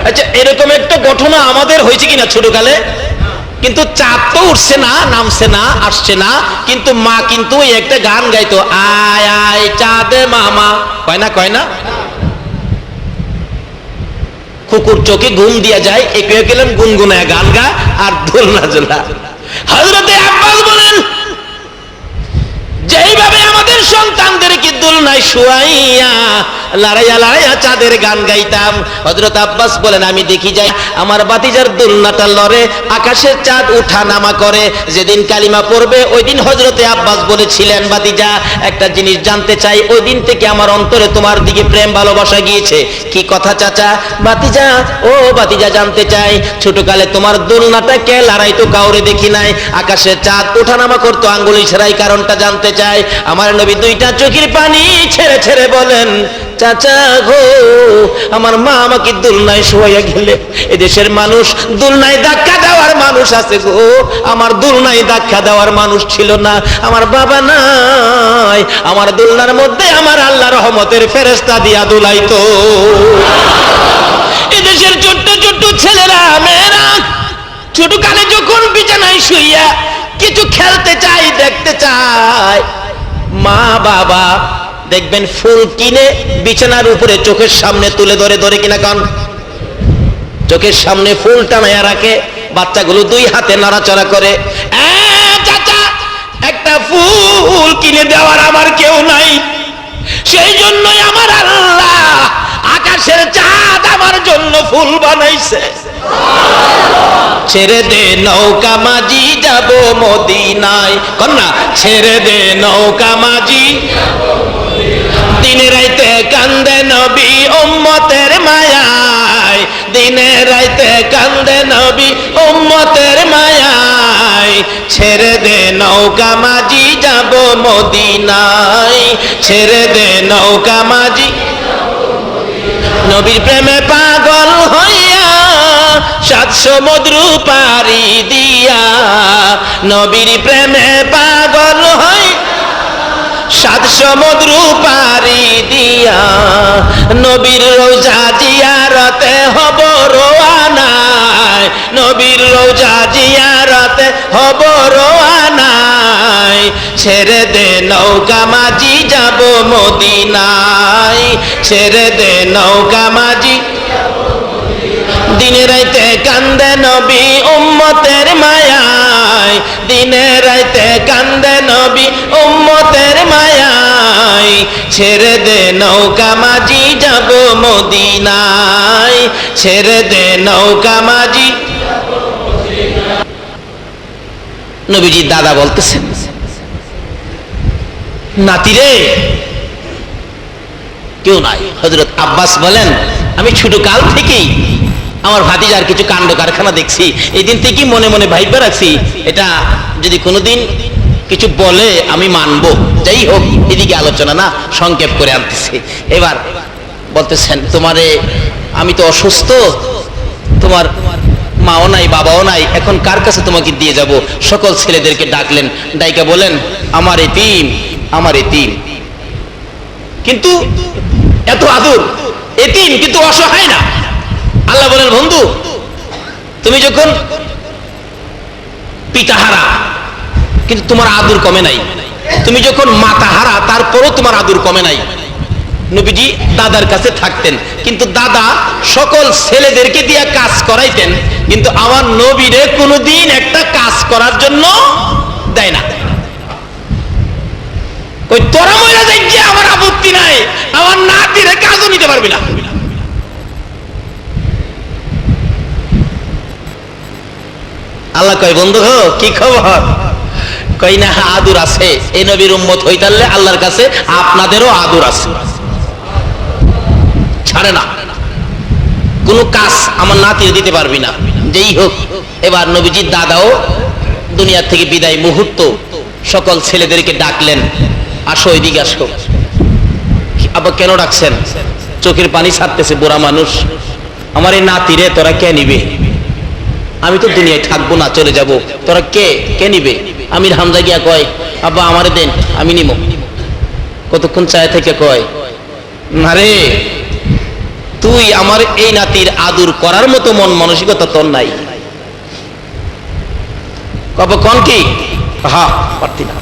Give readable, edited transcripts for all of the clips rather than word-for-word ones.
আচ্ছা, এরকম একটা ঘটনা আমাদের হয়েছে কিনা ছোটকালে? কিন্তু চাঁদ তো উঠছে না, নামছে না, আসছে না, কিন্তু মা কিন্তু একটা গান গাইতো, আয় আয় চাঁদে মামা, কয় না কয় না? কুকুর চোখে ঘুম দিয়া যায়, একে গেলাম গুনগুনায় গান গা আর দোলনা জোলা। হযরতে আব্বাস বলেন, যেইভাবে আমাদের সন্তানদেরকে দোলনায় শুয়াইয়া লড়াইয়া লড়াইয়া চাঁদের গান গাইতাম, হযরত আব্বাস বলেন আমি দেখি যাই আমার ভাতিজার দোলনাটা লড়ে, আকাশের চাঁদ উঠা নামা করে। যেদিন কালিমা পড়বে ওই দিন হযরতে আব্বাস বলেছিলেন, ভাতিজা একটা জিনিস জানতে চাই, ওই দিন থেকে আমার অন্তরে তোমার দিকে প্রেম ভালোবাসা গিয়েছে। কি কথা চাচা? ভাতিজা, ও ভাতিজা জানতে চাই, ছোটকালে তোমার দোলনাটা কে লড়াইতো? কাউরে দেখি নাই। আকাশের চাঁদ ওঠা নামা করতো আঙ্গুল ইশারায়, কারণটা জানতে চাই। আমার নবী দুইটা চোখের পানি ছেড়ে ছেড়ে বলেন, চাচা গো, আমার মা আমাকে দোলনায় শোয়াইয়া গেলে, এদেশের মানুষ দোলনায় ধাক্কা দেওয়ার মানুষ আছে গো, আমার দোলনায় ধাক্কা দেওয়ার মানুষ ছিল না, আমার বাবা নাই, আমার দোলনার মধ্যে আমার আল্লাহ রহমতের ফেরেশতা দিয়া দোলাইতো। এদেশের ছোট্ট ছোট্ট ছেলেরা মেয়েরা ছোটকালে যখন বিছানায় শুইয়া কিছু খেলতে চাই, দেখতে চায়, মা বাবা দেখবেন ফুল কিনে বিছানার উপরে চোখের সামনে তুলে ধরে, ধরে কিনা কান, চোখের সামনে ফুল টানায়া রাখে, বাচ্চাগুলো দুই হাতে নাড়াচাড়া করে। চাচা, একটা ফুল কিনে দেওয়ার আমার কেউ নাই, সেই জন্যই আমার আল্লাহ আকাশের চাঁদ আমার জন্য ফুল বানাইছে। ছেড়ে দে নৌকা মাঝি যাব মদিনায়, কন্যা ছেড়ে দে নৌকা মাঝি, দিনে রাইতে কান্দে নবী উম্মতের মায়ায়, দিনে রাইতে কান্দে নবী উম্মতের মায়ায়, ছেড়ে দে নৌকা মাঝি যাব মদিনায়, ছেড়ে দে নৌকা মাঝি। নবীর প্রেমে পাগল হইয়া 7 সমুদ্র পাড়ি দিয়া, নবীর প্রেমে পাগল হই 7 সমুদ্র পাড়ি দিয়া, নবীর রওজা জিয়ারতে হব রওয়ানায়, নবীর রওজা জিয়ারতে হব রওয়ানায়, ছেড়ে দে নৌকা মাঝি যাব মদিনায়, ছেড়ে দে নৌকা মাঝি। দিনে রাইতে কান্দে নবী উম্মতের মায়ায়, দিনে রাইতে কান্দে নবী উম্মতের মায়ায়, ছেড়ে দে নৌকা মাঝি যাব মদিনায়, ছেড়ে দে নৌকা মাঝি। নবীজির দাদা বলতেছেন, নাতিরে কেউ নাই। হযরত আব্বাস বলেন, আমি ছোট কাল থেকেই আমার ভাতিজার কিছু কাণ্ড কারখানা দেখছি, এই দিন থেকেই মনে মনে ভাইবা রাখছি, এটা যদি কোনোদিন কিছু বলে আমি মানব। যাই হোক, এদিকে আলোচনা না, সংক্ষেপ করে আনতেছি। এবার বলতেছেন, তোমারে আমি তো অসুস্থ, তোমার মাও নাই বাবাও নাই, এখন কার কাছে তোমাকে দিয়ে যাব? সকল ছেলেদেরকে ডাকলেন, ডাইকা বলেন, আমার এতিম, আমার এতিম। কিন্তু এত আদর, এতিম কিন্তু অসহায় না। আল্লাহ বলেন, বন্ধু তুমি যখন পিতাহারা কিন্তু তোমার আদর কমে নাই, তুমি যখন মাতাহারা তারপরও তোমার আদর কমে নাই। নবীজি দাদার কাছে থাকতেন, কিন্তু দাদা সকল ছেলেদেরকে দিয়ে কাজ করাইতেন, কিন্তু আমার নবীরে কোনোদিন একটা কাজ করার জন্য দেয় না। ওই তোরা মইরা যাই গিয়ে আমার আপত্তি নাই, আমার নাতিরে কাজও নিতে পারবি না। আল্লাহ কয়, বন্ধু কি খবর? কই না, আদর আছে, এই নবীর উম্মত হইতালে আল্লাহর কাছে আপনাদেরও আদর আছে, ছাড়ে না, কোনো কাজ আমার নাতিরে দিতে পারবি না। যেই হোক, এবার নবীজির দাদাও দুনিয়ার থেকে বিদায় মুহূর্ত সকল ছেলেদেরকে ডাকলেন, আসো এদিকে আসো। আবার কেন ডাকছেন? চোখের পানি ছাড়তেছে, বুড়া মানুষ, আমার এই নাতিরে তোরা কে নিবে? আমি তো দুনিয়ায় থাকবো না, চলে যাব, তোরা কে নিবে? আমির হামজা গিয়া কয়, আব্বা আমারে দেন, আমি নিব। কতক্ষণ চায় থেকে কয়, না রে তুই আমার এই নাতির আদর করার মতো মন মানসিকতা তোর নাই। কব কোন কি হ্যাঁ পারতি না।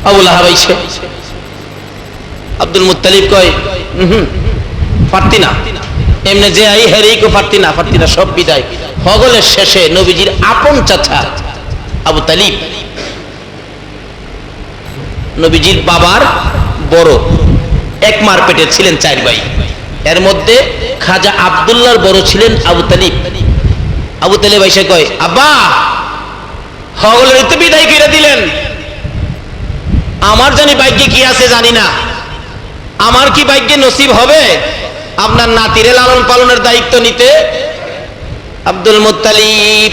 আবু লাহাব আইছে, আব্দুল মুত্তালিব কয় পারতি না, এমনি যে আই হেরেই কো পারতি না সব বিদায়। হগলের শেষে নবীজির আপন চাচা আবু তালিব, নবীজির বাবার বড়, এক মার পেটে ছিলেন 4 ভাই, এর মধ্যে খাজা আব্দুল্লাহর বড় ছিলেন আবু তালিব। আবু তালিব এসে কয় আব্বা হগলের তো বিদায় করে দিলেন, আমার জানি ভাগ্যে কি আছে জানি না, আমার কি ভাগ্যে নসিব হবে আপনার নাতিরে লালন পালনের দায়িত্ব নিতে? আব্দুল মুত্তালিব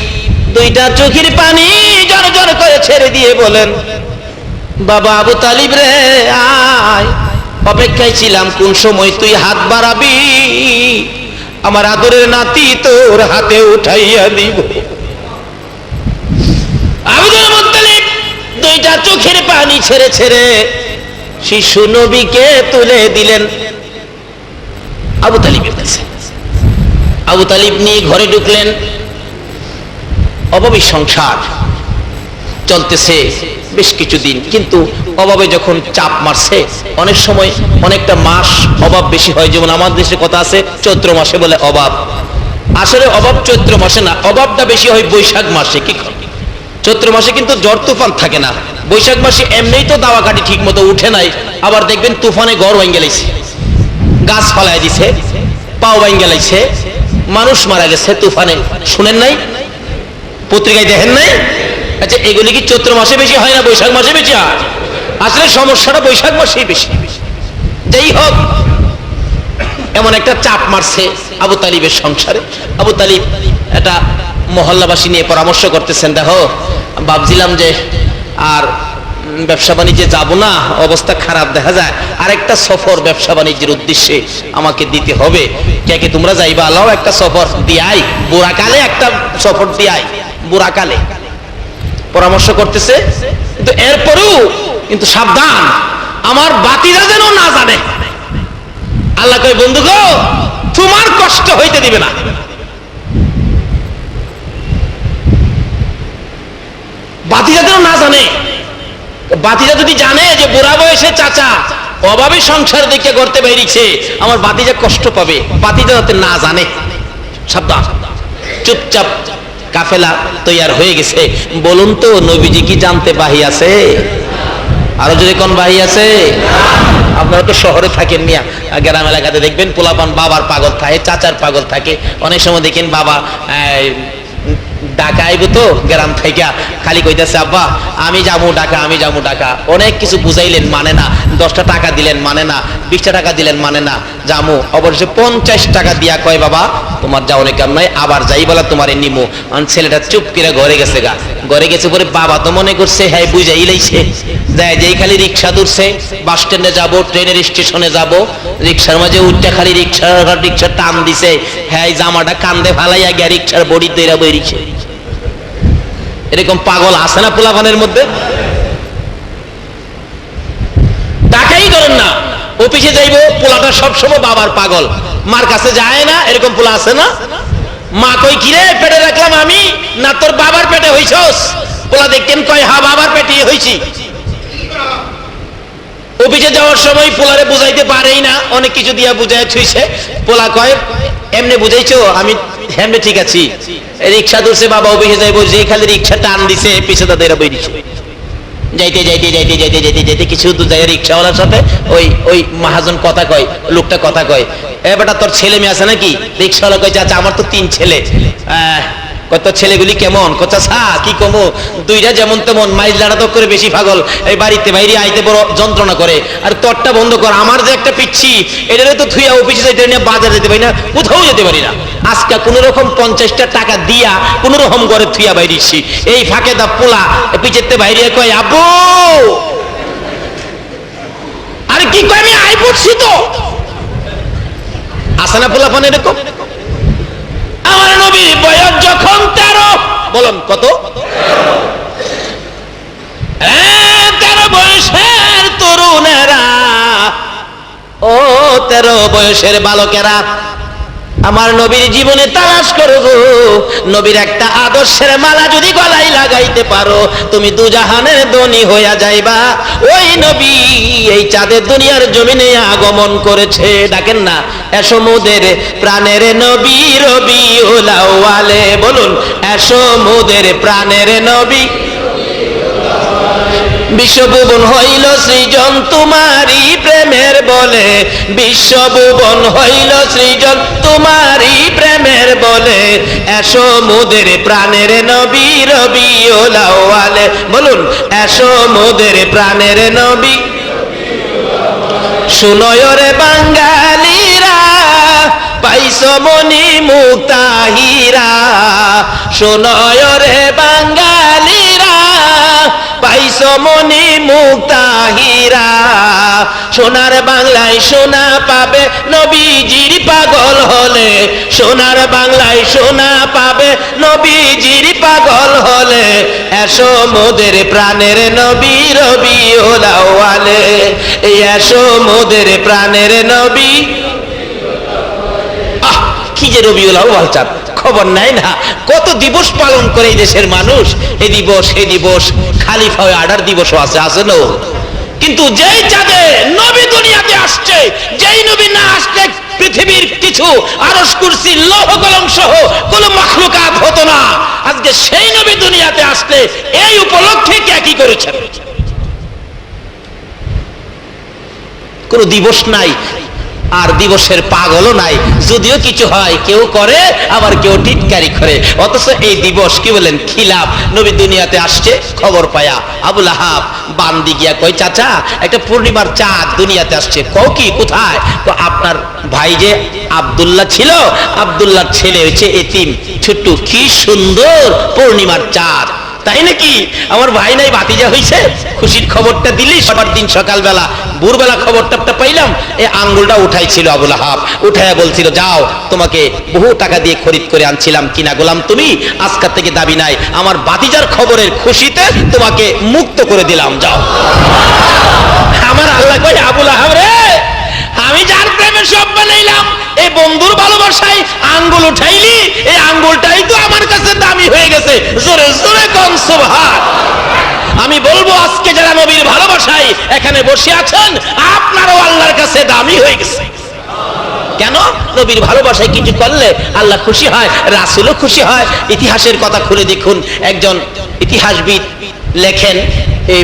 2টা চোখের পানি জর জর করে ছেড়ে দিয়ে বলেন বাবা আবু তালিব রে আয়, অপেক্ষায় ছিলাম কোন সময় তুই হাত বাড়াবি, আমার আদরের নাতি তোর হাতে উঠাইয়া দিব। আব্দুল মুত্তালিব 2টা চোখের পানি ছেড়ে ছেড়ে শিশু নবীকে তুলে দিলেন আবু তালিবের কাছে। আবু তালিব নিয়ে ঘরে ঢুকলেন। অভাবী সংসার চলতেছে বেশ কিছুদিন, কিন্তু অভাবে যখন চাপ মারছে অনেক সময় অনেকটা মাস অভাব বেশি হয়। যেমন আমাদের দেশে কথা আছে চৈত্র মাসে বলে অভাব, আসলে অভাব চৈত্র মাসে না, অভাবটা বেশি হয় বৈশাখ মাসে। কি চৈত্র মাসে কিন্তু ঝড় তুফান থাকে না, বৈশাখ মাসে এমনিই তো দাওয়া কাঠি ঠিক মতো উঠে নাই, আবার দেখবেন তুফানে ঘর ভাঙ্গে লাইছে, গাছ ফালাই দিছে, পাও ভাঙ্গে লাইছে, মানুষ মারা গেছে তুফানে, শুনেন নাই? পত্রিকায় দেখেন নাই? আচ্ছা এগুলি কি চৈত্র মাসে বেশি হয় না বৈশাখ মাসে বেশি হয়? আসলে সমস্যাটা বৈশাখ মাসেই বেশি। যাই হোক, এমন একটা চাপ মারছে আবু তালিবের সংসারে। আবু তালিব একটা মহল্লাবাসী নিয়ে পরামর্শ করতেছেন, দেখো ভাবছিলাম যে আর ব্যবসা বাণিজ্যে যাব না, অবস্থা খারাপ দেখা যায়, আরেকটা সফর ব্যবসা বাণিজ্যের উদ্দেশ্যে আমাকে দিতে হবে, কে কে তোমরা যাইবা? আল্লাহ একটা সফর দিয়াই, বুড়াকালে একটা সফর দিয়াই, বুড়াকালে পরামর্শ করতেছে। কিন্তু এরপরেও কিন্তু সাবধান, আমার বাতিরা যেন না জানে। আল্লাহ কয় বন্ধু গো তোমার কষ্ট হইতে দিবে না। বাতিরা যেন না জানে, বাতিজা যদি জানে যে বুড়া বয়সে চাচা অভাবে সংসার দেখে করতে বেরিয়েছে, আমার বাতিজা কষ্ট পাবে, বাতিজা যাতে না জানে। সাবধান। চুপচাপ কাফেলা তৈয়ার হয়ে গেছে। বলুন তো নবীজি কি জানতে বাহি আছে? আরো যদি কোন বাহি আছে? আপনারা তো শহরে থাকেন মিয়া, গ্রাম এলাকাতে দেখবেন পোলাপান বাবার পাগল থাকে, চাচার পাগল থাকে। অনেক সময় দেখেন বাবা ঢাকা আইব তো গ্রাম থেকে, খালি কইতেছে আব্বা আমি যাবো ঢাকা, আমি যাবো ঢাকা। অনেক কিছু বুঝাইলেন মানে না, 10টা টাকা দিলেন মানে না, 20টা টাকা দিলেন মানে না, যামু অবশ্যই 50 টাকা দিয়া কয় বাবা তোমার যাওয়ার কাম নাই, আবার যাই বলা তোমার নিমু। ছেলেটা চুপ করে ঘরে গেছে গা। ঘরে গেছে পরে বাবা তো মনে করছে হ্যাঁ বুঝাই লাইছে, যায় যেই খালি রিক্সা ধরছে, বাস স্ট্যান্ডে যাবো, ট্রেনের স্টেশনে যাব, রিক্সার মাঝে উঠতে খালি রিক্সা টান দিছে, হ্যাঁ জামাটা কান্দে ফালাইয়া গিয়া রিক্সার বডি তৈরা বইরিছে। এরকম পাগল আছে না পোলাপানের মধ্যে? টাকাই করেন না, অফিসে যাইবো, পোলাটা সবসময় বাবার পাগল, মার কাছে যায় না, এরকম পোলা আছে না? মা কই কিরে পেটে রাখলাম আমি, না তোর বাবার পেটে হইছস? পোলা দেখতেন কয় হ্যাঁ বাবার পেটে হইছি। অফিসে যাওয়ার সময় পোলারে বুঝাইতে পারেই না, অনেক কিছু দিয়া বুঝাই থুইছে। পোলা কয় এমনি বুঝাইছো? আমি এমনি ঠিক আছি। রিক্সা ধরছে বাবা, অফিসে যাইবো, যে খালি রিক্সা টান দিছে পিছে তাদের বইছে। যাইতে যাইতে যাইতে যাইতে যাইতে যাইতে কিছু দূর যায়, রিক্সাওয়ালার সাথে ওই মহাজন কথা কয়, লোকটা কথা কয় এ বেটা তোর ছেলে মেয়ে আছে নাকি? রিক্সাওয়ালা কয় চাচা আমার তো 3 ছেলে। কত ছেলেগুলি কেমন? কথা কি কমো, 2টা যেমন তেমন, মাইল লাড়াতক করে বেশি পাগল, এই বাড়িতে বাইরে আইতে বড় যন্ত্রণা করে। আর তোরটা বন্ধ কর, আমার যে একটা পিচ্ছি এটারে তো থুইয়া অফিসে যাইতে পারি না, বাজার যেতে পারি না, কোথাও যেতে পারি না। আজকে কোন রকম 50টা টাকা দিয়া কোন রকম ঘরে থুইয়া বাইরেছি। এই ফাঁকে দা পোলা পিছেতে বাইরে কয় আব্বু, আরে কি কয় আমি আই পড়ছি তো। আসে না পোলাপান এরকম? আমার নবীর বয়স যখন 13, বলুন কত? 13 বয়সের তরুণেরা 13 বয়সের বালকেরা আমার নবীর জীবনে তালাশ করো গো, নবীর একটা আদর্শের মালা যদি গলায় লাগাইতে পারো তুমি দুজাহানের ধনী হইয়া যাইবা। ওই নবী এই চাঁদের দুনিয়ার জমিনে আগমন করেছে। ডাকেন না, এসো মোদের প্রাণের নবী রবিউল আউয়ালে, বলুন এসো মোদের প্রাণের নবী। বিশ্বভুবন হইল সৃজন তোমারি প্রেমের বলে, বিশ্বভুবন হইল সৃজন তোমারি প্রেমের বলে, এসো মোদের প্রাণের নবী রবিউল আউয়ালে, বলুন এসো মোদের প্রাণের নবী। শুনয় রে বাঙালিরা পাইছো মনি মুক্তাহিরা, শুনয় রে বাঙালিরা পাইছো মনি মুক্তাহিরা, সোনার বাংলায় সোনা পাবে নবীজির পাগল হলে, সোনার বাংলায় সোনা পাবে নবীজির পাগল হলে, এসো মোদের প্রাণের নবী রবিউল আউয়ালে, এসো মোদের প্রাণের নবী। কি যে রবিউল আউয়াল চাঁদ, খবর নাই না কত দিবস পালন করে এই দেশের মানুষ, এই দিবস এই দিবস, খালিফা হয়ে 8 দিবসও আছে, আছে না? কিন্তু যেই চাঁদে নবী দুনিয়াতে আসছে, যেই নবী না আসলে পৃথিবীর কিছু আরশ কুরসি লৌহ কলম সহ কোনো মাখলুকাত হতো না। আজকে সেই নবী দুনিয়াতে আসলে এই উপলক্ষে কি করেছেন? কোন দিবস নাই, আর দিবসের পাগলও নাই, যদিও কিছু হয় কেউ করে আবার কেউ টিটকারি করে, অথচ এই দিবস কি বলেন খিলাফ। নবী দুনিয়াতে আসছে খবর পায়া আবু লাহাব বান্দি গিয়া কই চাচা একটা পূর্ণিমার চাঁদ দুনিয়াতে আসছে। কও কি, কোথায়? তো আপনার ভাই যে আব্দুল্লাহ ছিল, আব্দুল্লাহর ছেলে হয়েছে এতিম ছোট্ট, কি সুন্দর পূর্ণিমার চাঁদ, তাই নাকি? আমার ভাই নাই ভাতিজা হইছে, খুশির খবরটা দিলি। সবার দিন সকালবেলা ভোরবেলা খবরটা পাইলাম, এই আঙ্গুলটা উঠাইছিল আবু লাহাব, উঠাইয়া বলছিল যাও তোমাকে বহু টাকা দিয়ে খরিদ করে আনছিলাম, কিনা গোলাম তুমি, আজকাল থেকে দাবি নাই, আমার ভাতিজার খবরের খুশিতে তোমাকে মুক্ত করে দিলাম, যাও। আমার আল্লাহ কই আবু লাহাব রে, আমি যার প্রেমে সব বানাইলাম, এই বন্ধুর ভালোবাসায় আঙ্গুল উঠাইলি, এই আঙ্গুলটাই তো আমার কাছে দামি হয়ে গেছে। জোরে জোরে কোন সুবহান। আমি বলবো আজকে যারা নবীর ভালোবাসায় এখানে বসে আছেন, আপনারও আল্লাহর কাছে দামি হয়ে গেছে। কেন? নবীর ভালোবাসায় কিছু করলে আল্লাহ খুশি হয়, রাসূলও খুশি হয়। ইতিহাসের কথা খুলে দেখুন, একজন ইতিহাসবিদ লেখেন, এই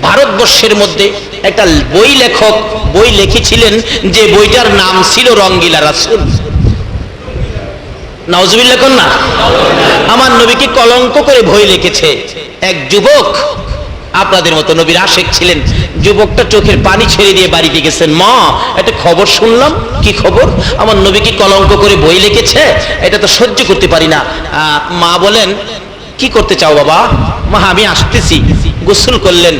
ভারতবর্ষের মধ্যে একটা বই লেখক বই লিখেছিলেন, যে বইটার নাম ছিল রঙ্গিলা রাসূল। নাউজুবিল্লাহ কোন না, আমার নবীকে কলঙ্ক করে বই লিখেছে এক যুবক, আপনাদের মতো নবীর আশিক ছিলেন। যুবকটা চোখের পানি ছেড়ে দিয়ে বাড়িতে গেছেন, মা একটা খবর শুনলাম। কি খবর? আমার নবীকে কলঙ্ক করে বই লিখেছে, এটা তো সহ্য করতে পারি না। মা বলেন কি করতে চাও বাবা? মা আমি আসতেছি। গোসল করলেন,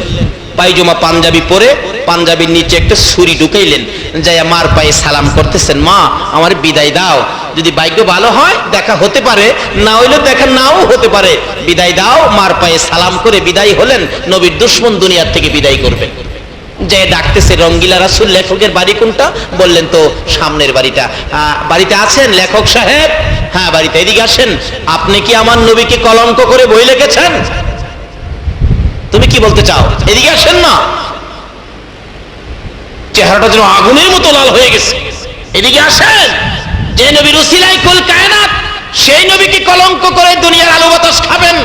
পায়জামা পাঞ্জাবি পরে পাঞ্জাবির নিচে একটা ছুরি ঢুকাইলেন, যাইয়া মার পায়ে সালাম করতেছেন, মা আমার বিদায় দাও, যদি ভাগ্য ভালো হয় দেখা হতে পারে, না হইলে দেখা নাও হতে পারে, বিদায় দাও। মার পায়ে সালাম করে বিদায় হলেন। নবীর দুশমন দুনিয়ার থেকে বিদায় করবেন। যে ডাকতেছে রঙ্গিলা রাসূল, লেখকের বাড়ি কোনটা? বললেন তো সামনের বাড়িটা। বাড়িতে আছেন লেখক সাহেব? হ্যাঁ বাড়িতে। এদিকে আসেন, আপনি কি আমার নবীকে কলঙ্ক করে বই লিখেছেন? তুমি কি বলতে চাও? এদিকে আসেন না। চেহারাটা যেন আগুনের মতো লাল হয়ে গেছে। এদিকে আসেন, যে নবীর উসিলায় কুল কায়নাত, সেই নবীকে কলঙ্ক করে দুনিয়ার আলো বাতাস খাবেন।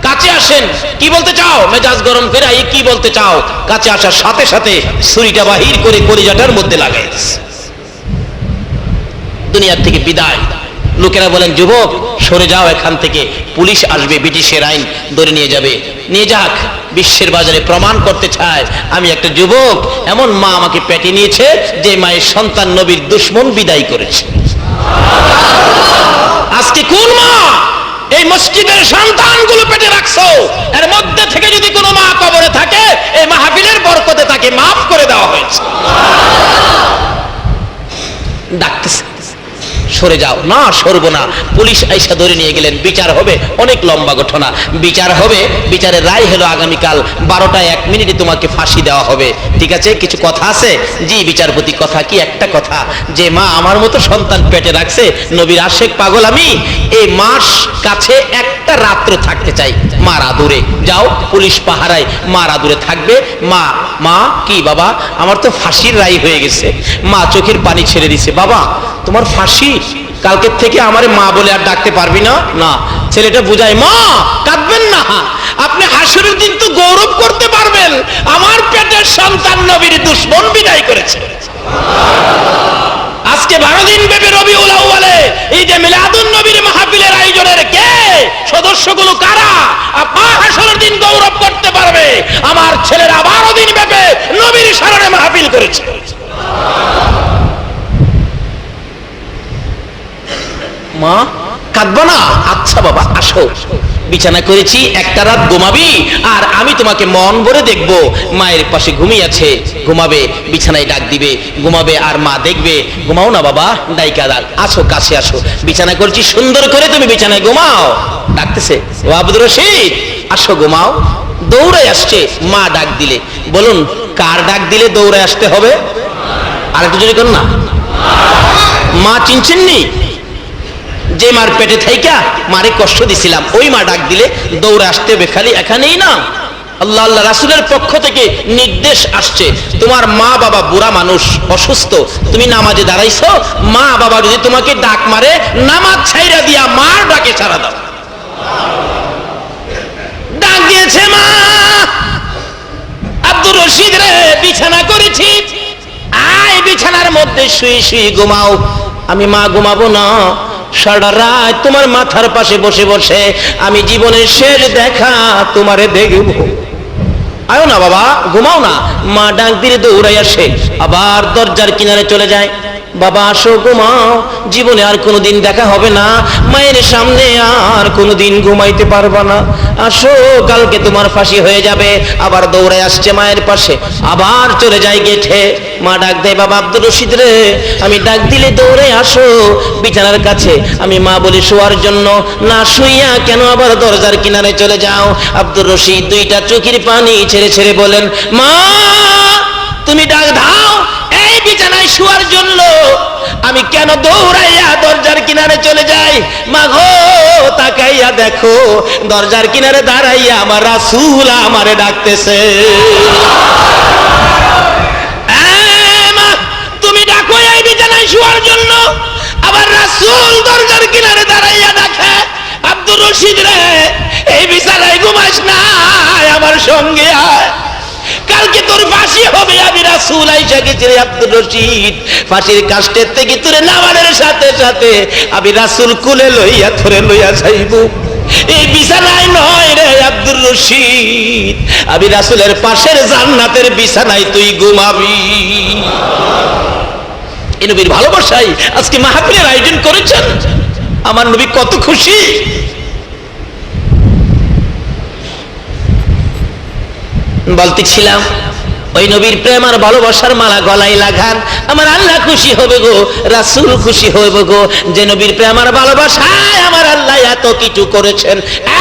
কাছে আসেন, কি বলতে চাও? মেজাজ গরম করে এই কি বলতে চাও? কাছে আসার সাথে সাথে ছুরিটা বাহির করে কলিজাটার মধ্যে লাগাই দিচ্ছে। দুনিয়ার থেকে বিদায়। লোকেরা বলেন যুবক সরে যাও এখান থেকে, পুলিশ আসবে, ব্রিটিশের আইন ধরে নিয়ে যাবে। নিয়ে যাক, বিশ্বের বাজারে প্রমাণ করতে চায় আমি একটা যুবক। এমন মা আমাকে পেটে নিয়েছে যে মায়ের সন্তান নবীর দুশমন বিদায় করেছে। আজকে কোন মা এই মসজিদের সন্তানগুলো পেটে রাখছো? এর মধ্যে থেকে যদি কোনো মা কবরে থাকে, এই মাহফিলের বরকতে তাকে মাফ করে দেওয়া হয়েছে। ডাকতেছে সরে যাও। না, সরবো না। পুলিশ আইসা ধরে নিয়ে গেলেন। বিচার হবে, অনেক লম্বা ঘটনা। বিচার হবে, বিচারের রায় হলো আগামীকাল 12টায় 1 মিনিটে তোমাকে ফাঁসি দেওয়া হবে। ঠিক আছে, কিছু কথা আছে? জি বিচারপতি, কথা কি? একটা কথা, যে মা আমার মতো সন্তান পেটে রাখছে, নবীর আশেক পাগল আমি, এই মাস কাছে একটা রাত্র থাকতে চাই মার আদুরে। যাও, পুলিশ পাহারায় মার আদুরে থাকবে। মা মা কি বাবা, আমার তো ফাঁসির রায় হয়ে গেছে। মা চোখের পানি ছেড়ে দিছে। বাবা তোমার ফাঁসি, কালকের থেকে আমারে মা বলে আর ডাকতে পারবি না। না, ছেলেটা বুঝায়, মা কাঁদবেন না, আপনি হাসরের দিন তো গৌরব করতে পারবেন, আমার পেটের সন্তান নবীর দুশমন বিদায় করেছে। আজকে 12 দিন ব্যাপী রবিউল আউয়ালে ঈদে মিলাদুন নবীর মাহফিলের আয়োজনের কে সদস্যগুলো কারা? আপা হাসরের দিন গৌরব করতে পারবে, আমার ছেলেরা 12 দিন ব্যাপী নবীর স্মরণে মাহফিল করেছে। মা কাঁদবা না? আচ্ছা বাবা আসো, বিছানা করেছি, একটা রাত ঘুমাবি আর আমি তোমাকে মন ভরে দেখব। মায়ের পাশে ঘুমিয়ে আছে, ঘুমাবে, বিছানায় ডাক দিবে, ঘুমাবে আর মা দেখবে। ঘুমাও না বাবা, ডাইকা ডাক, আসো কাছে আসো, বিছানা করছি সুন্দর করে, তুমি বিছানায় ঘুমাও। ডাকতেছে, ও আব্দুর রশিদ আসো ঘুমাও। দৌড়ে আসছে, মা ডাক দিলে। বলুন কার ডাক দিলে দৌড়ে আসতে হবে? আর একটু যদি কর না। মা চিনছেননি? যে মার পেটে থাইকা মারে কষ্ট দিছিলাম, ওই মা ডাক দিলে দৌড়ে আসতে হবে। খালি এখানেই না, আল্লাহ আল্লাহ রাসূলের পক্ষ থেকে নির্দেশ আসছে, তোমার মা বাবা বুড়া মানুষ, অসুস্থ, তুমি নামাজে দাঁড়াইছো, মা বাবা যদি তোমাকে ডাক মারে, নামাজ ছাইরা দিয়া মার ডাকে ছাড়া দাও। ডাক দিয়েছে মা, আব্দুর রশিদ রে বিছানা করেছি, আয় বিছানার মধ্যে শুয়ে শুয়ে ঘুমাও। আমি মা ঘুমাবো না, সারা রাত তোমার মাথার পাশে বসে বসে আমি জীবনের শেষ দেখা তোমারে দেখব। আয়ো না বাবা, ঘুমাও না। মা ডাক দিলে দৌড়াই আসে, আবার দরজার কিনারে চলে যায়। বাবা আসো ঘুমাও, জীবনে আর কোনোদিন দেখা হবে না, মায়ের সামনে আর কোনোদিন ঘুমাইতে পারবা না, আসো কালকে তোমার ফাঁসি হয়ে যাবে। আবার দৌড়ে আসছে মায়ের পাশে, আবার চলে যায় গেটে। মা ডাক দেয়, বাবা আব্দুর রশিদ রে, আমি ডাক দিলে দৌড়ে আসো বিছানার কাছে। আমি মা বলি শোয়ার জন্য, না শুইয়া কেন আবার দরজার কিনারে চলে যাও? আব্দুর রশিদ দুইটা চোখের পানি ছেড়ে ছেড়ে বলেন, মা তুমি ডাক দাও এই বিছানায় শোয়ার জন্য, আমি কেন দৌড়াইয়া দরজার কিনারে চলে যাই? মা গো তাকাইয়া দেখো, দরজার কিনারে দাঁড়াইয়া আমার রাসূল আমারে ডাকতেছে। মা তুমি ডাকো এই বিছানায় শোয়ার জন্য, আবার রাসূল দরজার কিনারে দাঁড়াইয়া ডাকে, আব্দুর রশিদ রে এই বিছানায় ঘুমাস না, আমার সঙ্গে আয়, কালকে তোর ফাঁসি হবে। আমি রাসূল আইসা গেছি রে আব্দুর রশিদ, ফাঁসির কাষ্টের থেকে তোরে নামানোর সাথে সাথে আমি রাসূল কুলে লইয়া ধরে লইয়া যাইব। এই বিছানায় নয় রে আব্দুর রশিদ, আমি রাসূলের পাশের জান্নাতের বিছানায় তুই ঘুমাবি। এই নবীর ভালোবাসায় আজকে মাহফিলের আয়োজন করেছেন, আমার নবী কত খুশি। বলতেছিলাম ওই নবীর প্রেম আর ভালোবাসার মালা গলায় লাগান, আমার আল্লাহ খুশি হবে গো, রাসূল খুশি হবে গো, যে নবীর প্রেম আর ভালোবাসায় আমার আল্লাহ এত কিছু করেছেন,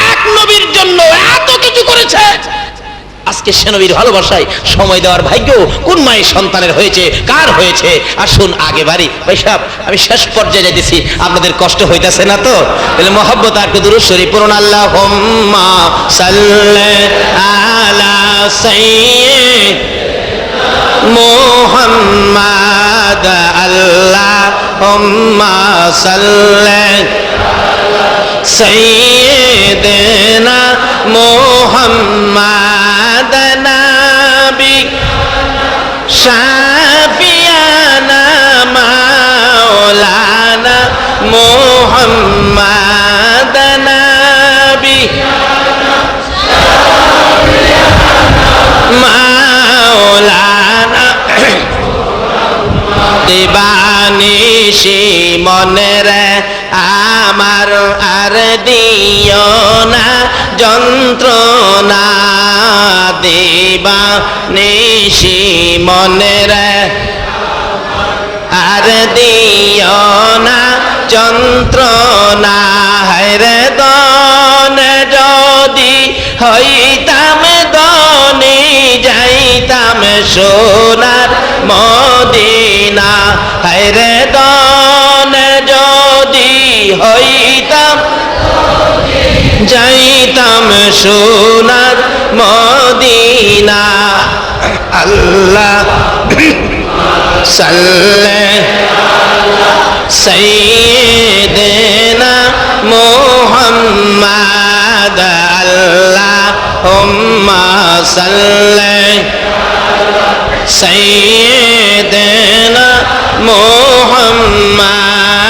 এক নবীর জন্য এত কিছু করেছে। আজকে সে নবীর ভালোবাসায় সময় দেওয়ার ভাগ্য কোন মায়ের সন্তানের হয়েছে, কার হয়েছে? আসুন আগে বাড়ি ভাই সাহেব, আমি শেষ পর্যায়ে যাইতেছি, আপনাদের কষ্ট হইতেছে না তো? তাহলে মহব্বত আর দুরূদ শরীফ পড়ুন, আল্লাহুম্মা সাল্লি আলা সাইয়্যিদিনা মুহাম্মাদ, আল্লাহুম্মা সাল্লি আলা সাইয়্যিদিনা মুহাম্মাদ, নাবি শাফিয়ানা মাওলানা মুহাম্মাদ, নাবি মাওলানা দিবানিশি মনের আমার আর দিও না যন্ত্রণা, দিবানিশি মনের আর দিও না যন্ত্রণা হায়রে দনে যদি হইতাম দনি যাইতাম সোনার মদিনা হায়রে দনে যদি হইতাম যাইতাম সোনার মদিনা আল্লাহ সাল্লে সাইয়্যিদিনা মুহাম্মাদ আল্লাহুম্মা সাল্লি সাইয়্যিদিনা মুহাম্মাদ